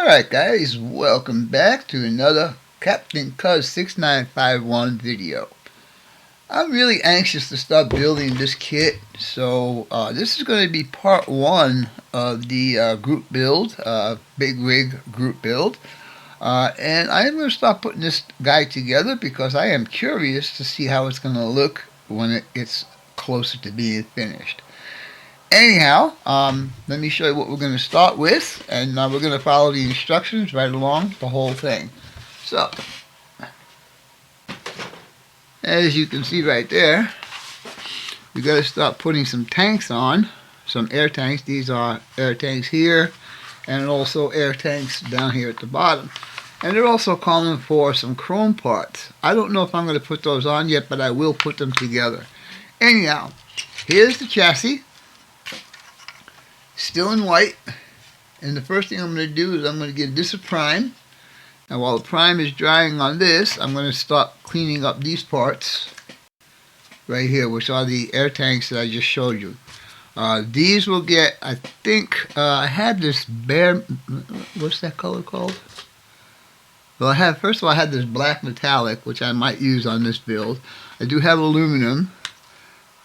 Alright guys, welcome back to another Captain Cuz 6951 video. I'm really anxious to start building this kit, so this is going to be part 1 of the group build, big rig group build. And I am going to start putting this guy together because I am curious to see how it's going to look when it gets closer to being finished. Anyhow, let me show you what we're going to start with, and we're going to follow the instructions right along the whole thing. So, as you can see right there, we got to start putting some tanks on, some air tanks. These are air tanks here, and also air tanks down here at the bottom. And they're also calling for some chrome parts. I don't know if I'm going to put those on yet, but I will put them together. Anyhow, here's the chassis. Still in white, and the first thing I'm going to do is I'm going to give this a prime. And while the prime is drying on this, I'm going to start cleaning up these parts right here, which are the air tanks that I just showed you. These will get, I think, I had this what's that color called? Well, first of all, I had this black metallic, which I might use on this build. I do have aluminum.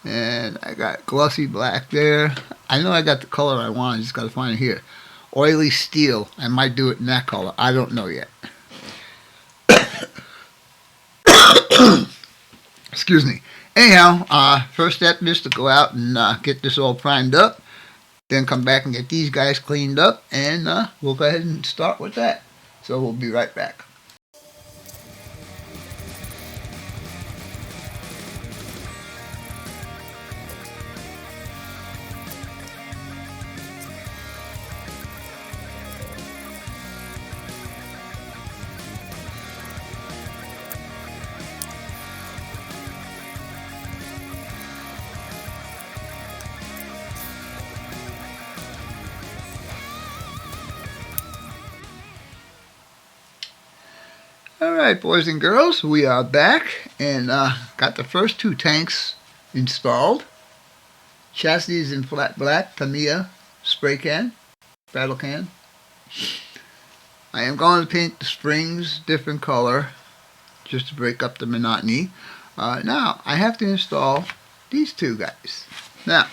And I got glossy black there. I know I got the color I want. I just got to find it here. Oily steel. I might do it in that color. I don't know yet. Excuse me. Anyhow, first step is to go out and get this all primed up. Then come back and get these guys cleaned up. And we'll go ahead and start with that. So we'll be right back. Alright, boys and girls, we are back and got the first two tanks installed. Chassis is in flat black, Tamiya spray can, battle can. I am going to paint the springs different color just to break up the monotony. Now, I have to install these two guys. Now,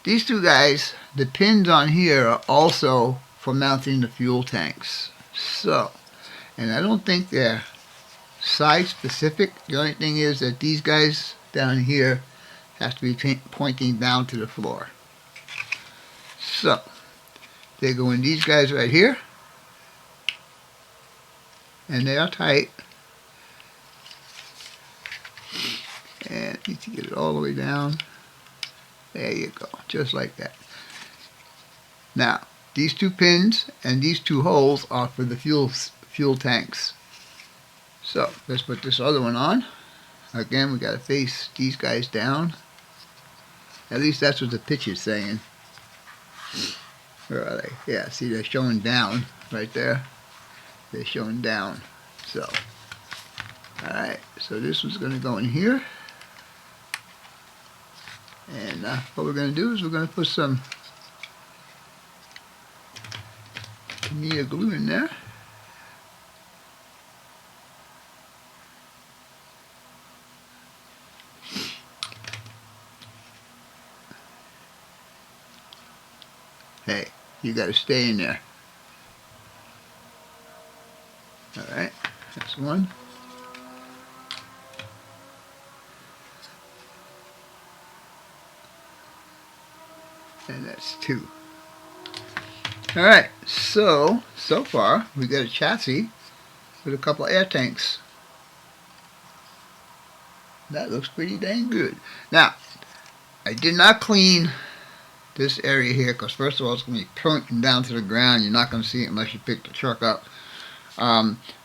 these two guys, the pins on here are also for mounting the fuel tanks. So, and I don't think they're side specific. The only thing is that these guys down here have to be pointing down to the floor. So they go in these guys right here, and they are tight. And you need to get it all the way down. There you go, just like that. Now these two pins and these two holes are for the fuel tanks. So let's put this other one on. Again, we got to face these guys down. At least that's what the picture's saying. Where are they? Yeah, see, they're showing down right there. They're showing down. So, alright, so this one's going to go in here. And what we're going to do is we're going to put some Tamiya glue in there. Hey, you got to stay in there. Alright, that's one. And that's two. Alright, so far we got a chassis with a couple of air tanks. That looks pretty dang good. Now, I did not clean this area here because first of all it's going to be pointing down to the ground. You're not going to see it unless you pick the truck up.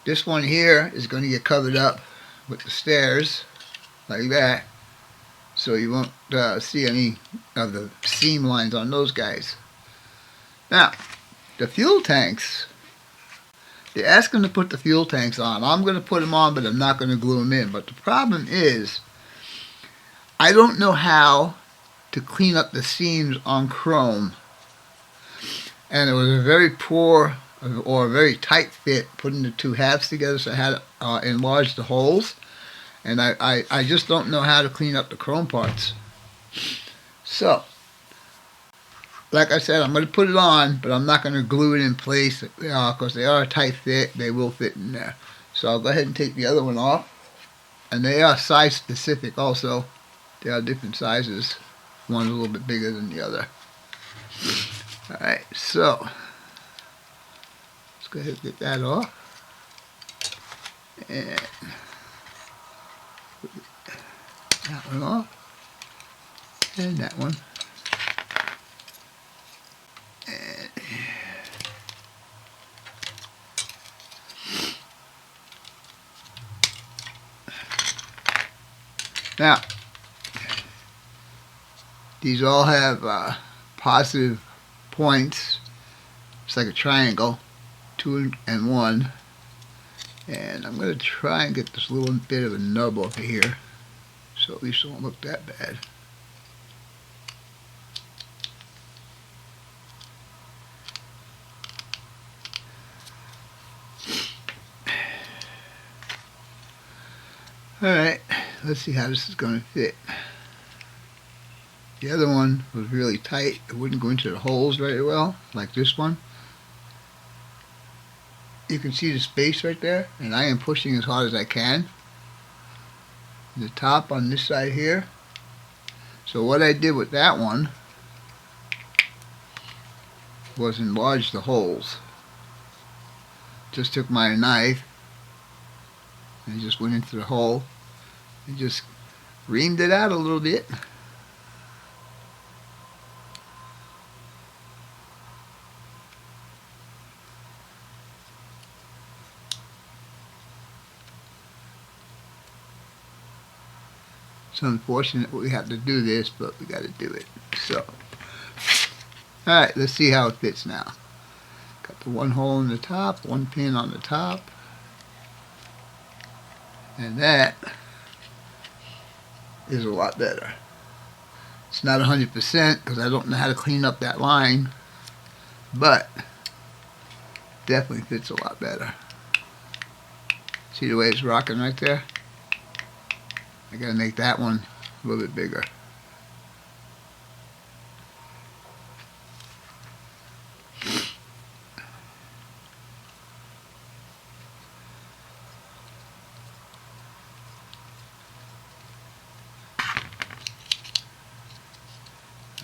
This one here is going to get covered up with the stairs like that, so you won't see any of the seam lines on those guys. Now the fuel tanks, they're asking to put the fuel tanks on. I'm going to put them on, but I'm not going to glue them in. But the problem is I don't know how to clean up the seams on chrome, and it was a very poor or a very tight fit, putting the two halves together, so I had to enlarge the holes. And I just don't know how to clean up the chrome parts. So, like I said, I'm going to put it on, but I'm not going to glue it in place because they are a tight fit. They will fit in there. So I'll go ahead and take the other one off. And they are size specific also. They are different sizes. One's a little bit bigger than the other. Alright, so let's go ahead and get that off. And that one off. And that one. And now, these all have positive points. It's like a triangle, 2 and 1. And I'm going to try and get this little bit of a nub over here, so at least it won't look that bad. Alright, let's see how this is going to fit. The other one was really tight. It wouldn't go into the holes very well, like this one. You can see the space right there, and I am pushing as hard as I can. The top on this side here. So what I did with that one was enlarge the holes. Just took my knife and just went into the hole and just reamed it out a little bit. It's unfortunate we have to do this, but we got to do it. So, alright, let's see how it fits now. Got the one hole in the top, one pin on the top. And that is a lot better. It's not 100% because I don't know how to clean up that line, but definitely fits a lot better. See the way it's rocking right there? I gotta make that one a little bit bigger.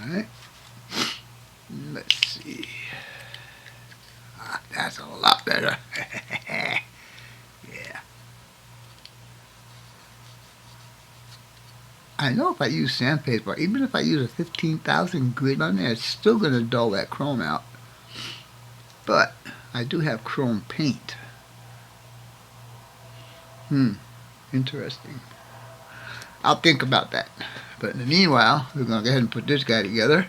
Alright, let's see. That's a lot better. Yeah. I know if I use sandpaper, even if I use a 15,000 grit on there, it's still going to dull that chrome out. But I do have chrome paint. Interesting. I'll think about that. But in the meanwhile, we're going to go ahead and put this guy together.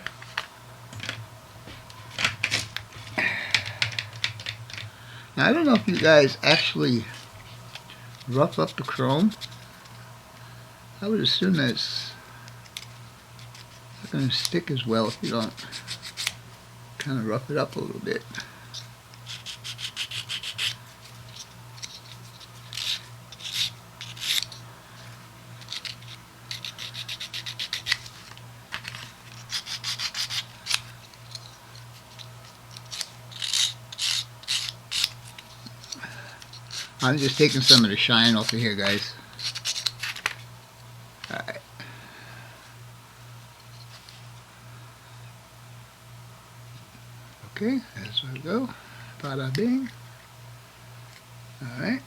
Now, I don't know if you guys actually rough up the chrome. I would assume that it's not going to stick as well if you don't kind of rough it up a little bit. I'm just taking some of the shine off of here, guys. Alright. Okay, as we go. Bada bing. Alright.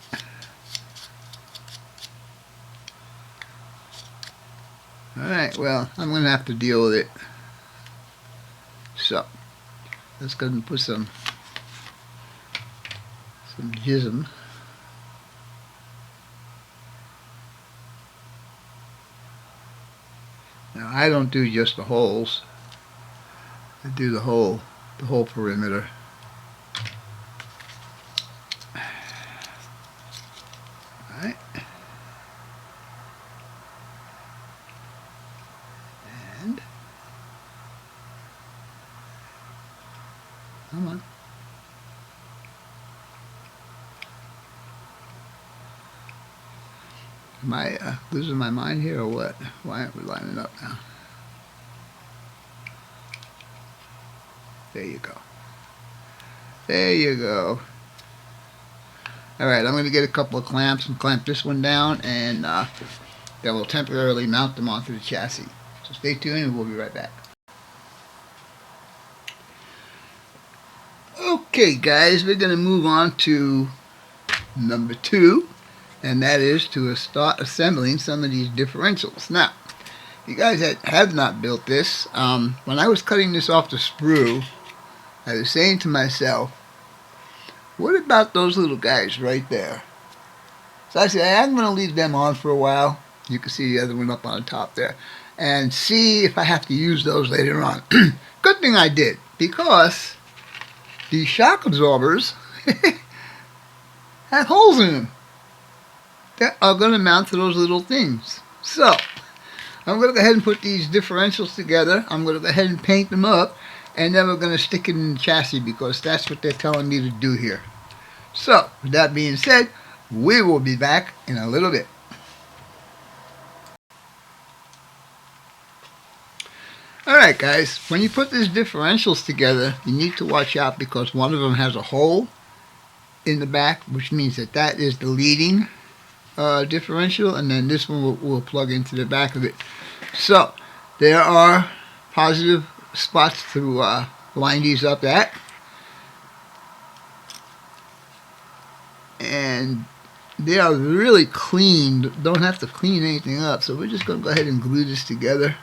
Alright, well, I'm going to have to deal with it. So, let's go and put some jism. Now, I don't do just the holes. I do the whole perimeter. Alright. And come on. Am I losing my mind here or what? Why aren't we lining up now? There you go. There you go. Alright, I'm going to get a couple of clamps and clamp this one down, and that will temporarily mount them onto the chassis. So stay tuned and we'll be right back. Okay guys, we're going to move on to number 2, and that is to start assembling some of these differentials. Now, you guys that have not built this, when I was cutting this off the sprue, I was saying to myself, what about those little guys right there? So I said, I'm going to leave them on for a while. You can see the other one up on the top there. And see if I have to use those later on. Good thing I did, because these shock absorbers have holes in them that are going to mount to those little things. So, I'm going to go ahead and put these differentials together. I'm going to go ahead and paint them up. And then we're going to stick it in the chassis, because that's what they're telling me to do here. So, with that being said, we will be back in a little bit. Alright guys, when you put these differentials together, you need to watch out, because one of them has a hole in the back, which means that that is the leading differential, and then this one will plug into the back of it. So, there are positive spots to line these up at, and they are really clean, don't have to clean anything up. So we're just going to go ahead and glue this together,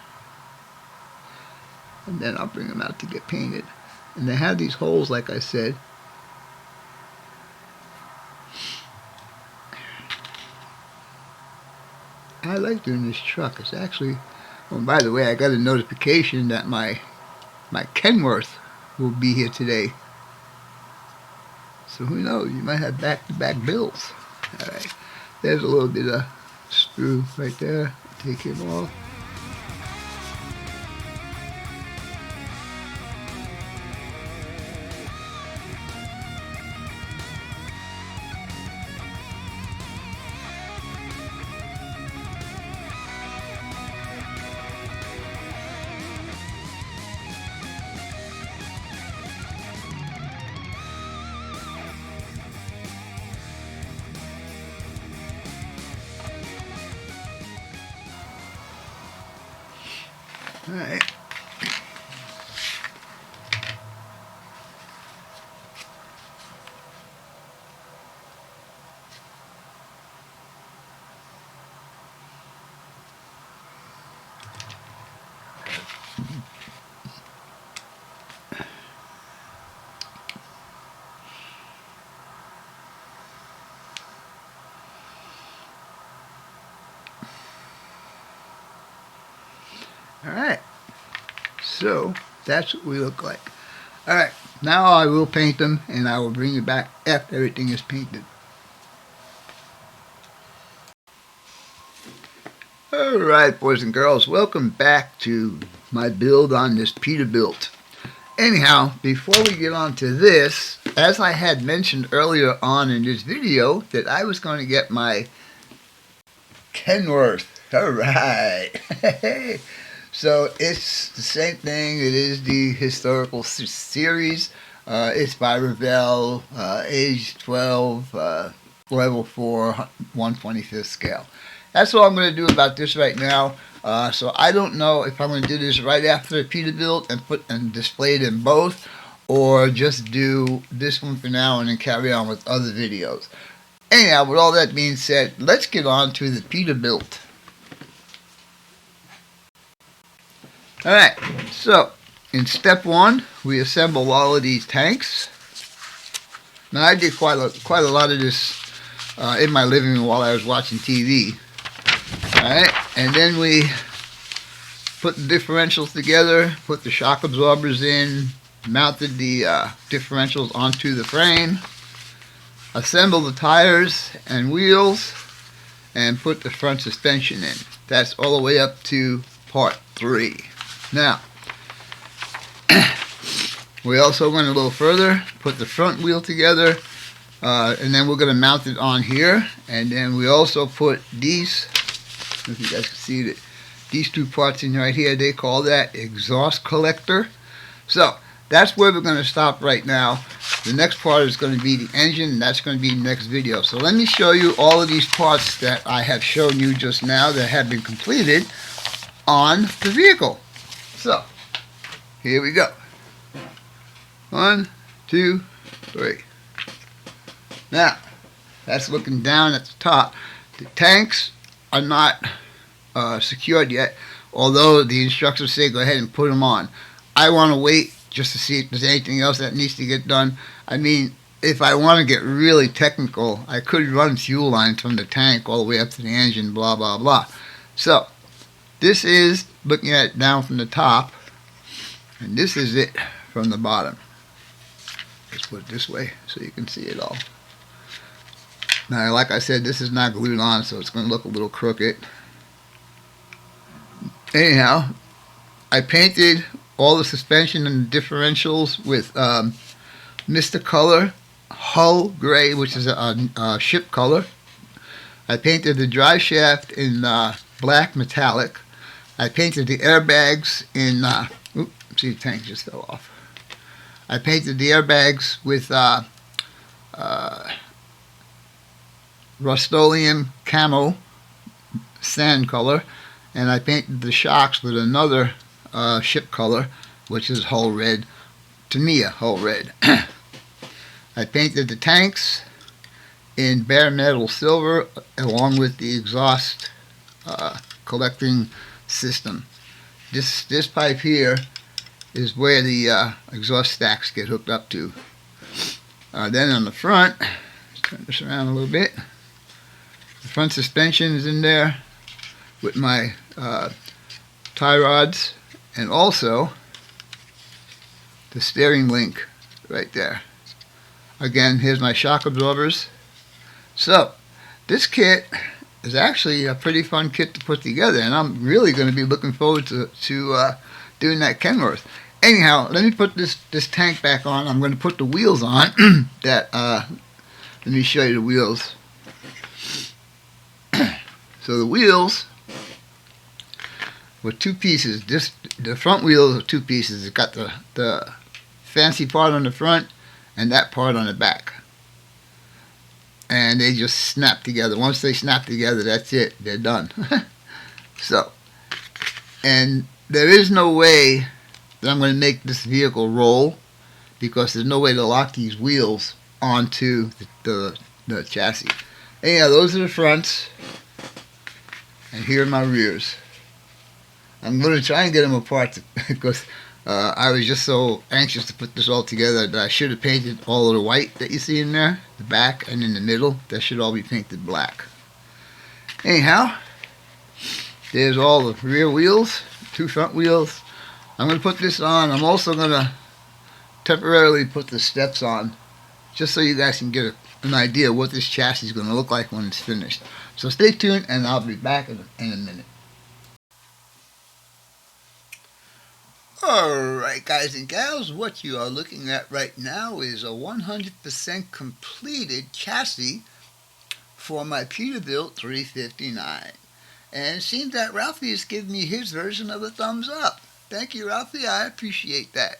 and then I'll bring them out to get painted. And they have these holes, like I said. I like doing this truck. It's actually, oh, by the way, I got a notification that my Kenworth will be here today. So who knows, you might have back-to-back bills. Alright, there's a little bit of sprue right there. Take him off. Alright. Alright, so that's what we look like. Alright, now I will paint them, and I will bring you back after everything is painted. Alright, boys and girls, welcome back to my build on this Peterbilt. Anyhow, before we get on to this, as I had mentioned earlier on in this video, that I was going to get my Kenworth. Alright. So it's the same thing. It is the historical series. It's by Revell, age 12, level 4, 1/25th scale. That's all I'm going to do about this right now. So I don't know if I'm going to do this right after the Peterbilt and display it in both, or just do this one for now and then carry on with other videos. Anyhow, with all that being said, let's get on to the Peterbilt. Alright, so in step 1, we assemble all of these tanks. Now I did quite a lot of this in my living room while I was watching TV. Alright, and then we put the differentials together, put the shock absorbers in, mounted the differentials onto the frame, assembled the tires and wheels, and put the front suspension in. That's all the way up to part 3. Now, we also went a little further, put the front wheel together, And then we're going to mount it on here. And then we also put these, if you guys can see that, these two parts in right here, they call that exhaust collector. So that's where we're going to stop right now. The next part is going to be the engine, and that's going to be the next video. So let me show you all of these parts that I have shown you just now that have been completed on the vehicle. So here we go. 1, 2, 3. Now, that's looking down at the top. The tanks are not secured yet, although the instructions say go ahead and put them on. I want to wait just to see if there's anything else that needs to get done. I mean, if I want to get really technical, I could run fuel lines from the tank all the way up to the engine, blah, blah, blah. So, this is looking at it down from the top, and this is it from the bottom. Let's put it this way so you can see it all. Now, like I said, this is not glued on, so it's going to look a little crooked. Anyhow, I painted all the suspension and the differentials with Mr. Color Hull Gray, which is a ship color. I painted the drive shaft in black metallic. I painted the airbags in, oops, see, the tank just fell off. I painted the airbags with Rust-Oleum camo sand color, and I painted the shocks with another ship color, which is Hull Red, Tamiya Hull Red. I painted the tanks in bare metal silver along with the exhaust collecting system. This pipe here is where the exhaust stacks get hooked up to. Then on the front, let's turn this around a little bit. The front suspension is in there with my tie rods, and also the steering link right there. Again, here's my shock absorbers. So this kit is actually a pretty fun kit to put together, and I'm really going to be looking forward to doing that Kenworth. Anyhow, let me put this tank back on. I'm going to put the wheels on. Let me show you the wheels. So the wheels were two pieces. The front wheels are two pieces. It's got the fancy part on the front and that part on the back. And they just snap together. Once they snap together, that's it. They're done. So, and there is no way that I'm going to make this vehicle roll, because there's no way to lock these wheels onto the chassis. Anyhow, those are the fronts, and here are my rears. I'm going to try and get them apart because I was just so anxious to put this all together that I should have painted all of the white that you see in there, the back and in the middle. That should all be painted black. Anyhow, there's all the rear wheels, 2 front wheels. I'm going to put this on. I'm also going to temporarily put the steps on, just so you guys can get an idea of what this chassis is going to look like when it's finished. So stay tuned, and I'll be back in a minute. Alright, guys and gals, what you are looking at right now is a 100% completed chassis for my Peterbilt 359. And it seems that Ralphie has given me his version of a thumbs up. Thank you, Ralphie. I appreciate that.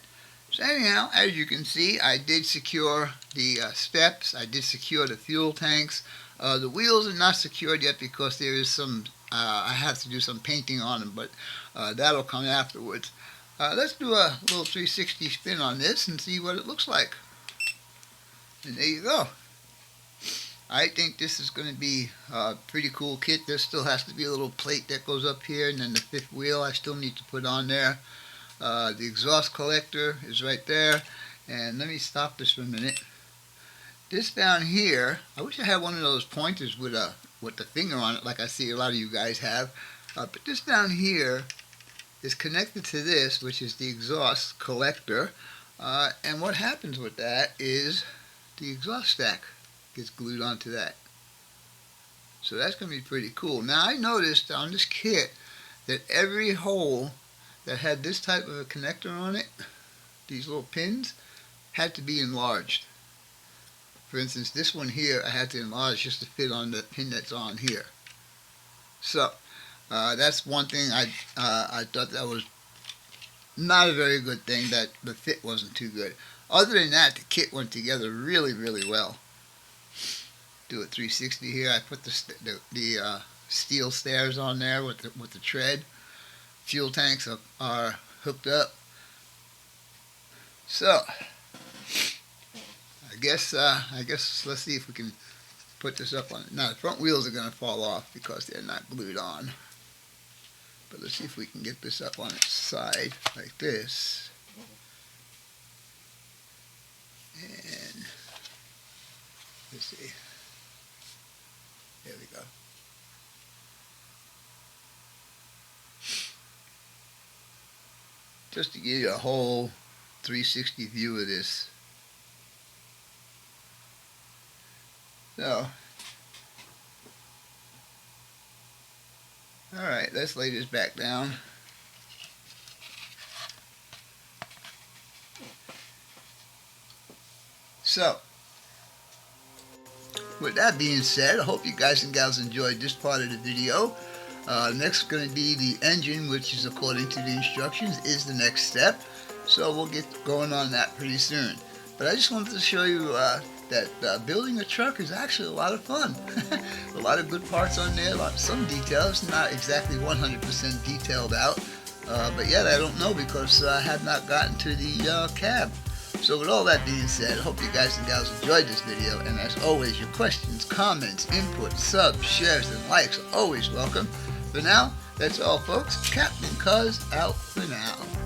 So anyhow, as you can see, I did secure the steps. I did secure the fuel tanks. The wheels are not secured yet because there is some, I have to do some painting on them, but that'll come afterwards. Let's do a little 360 spin on this and see what it looks like. And there you go. I think this is going to be a pretty cool kit. There still has to be a little plate that goes up here, and then the 5th wheel I still need to put on there. The exhaust collector is right there. And let me stop this for a minute. This down here, I wish I had one of those pointers with the finger on it like I see a lot of you guys have. But this down here is connected to this, which is the exhaust collector. And what happens with that is the exhaust stack gets glued onto that. So that's going to be pretty cool. Now I noticed on this kit that every hole that had this type of a connector on it, these little pins, had to be enlarged. For instance, this one here I had to enlarge just to fit on the pin that's on here. So that's one thing I thought that was not a very good thing, that the fit wasn't too good. Other than that, the kit went together really, really well. Do a 360 here. I put the steel stairs on there with the tread. Fuel tanks are hooked up. So I guess let's see if we can put this up on it. Now the front wheels are going to fall off because they're not glued on. But let's see if we can get this up on its side like this. And let's see. There we go. Just to give you a whole 360 view of this. So, alright, let's lay this back down. So, with that being said, I hope you guys and gals enjoyed this part of the video. Next going to be the engine, which is according to the instructions is the next step. So we'll get going on that pretty soon. But I just wanted to show you that building a truck is actually a lot of fun. A lot of good parts on there, some details, not exactly 100% detailed out. But yet I don't know because I have not gotten to the cab. So with all that being said, I hope you guys and gals enjoyed this video, and as always, your questions, comments, input, subs, shares, and likes are always welcome. For now, that's all folks. Captain Cuz out for now.